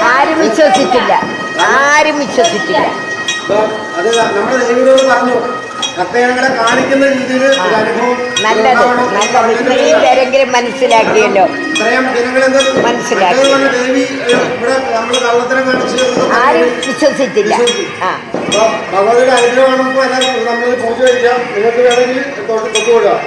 ആരും വിശ്വസിച്ചില്ല. അത് നമ്മുടെ ദേവിയോട് പറഞ്ഞു ഭക്തജനങ്ങളെ കാണിക്കുന്ന രീതിയിൽ നല്ലത് ഇത്രയും മനസ്സിലാക്കിയല്ലോ. മനസ്സിലാക്കി ദേവി ഇവിടെ നമ്മള് കള്ളത്തരം കാണിച്ച് ആരും വിശ്വസിച്ചില്ല. ഭഗവതിയുടെ അനുഗ്രഹമാണപ്പോൾ എല്ലാവർക്കും നമ്മൾ പൂജ കഴിക്കാം. നിങ്ങൾക്ക് വേണമെങ്കിൽ തൊട്ടുകൊടുക്കാം.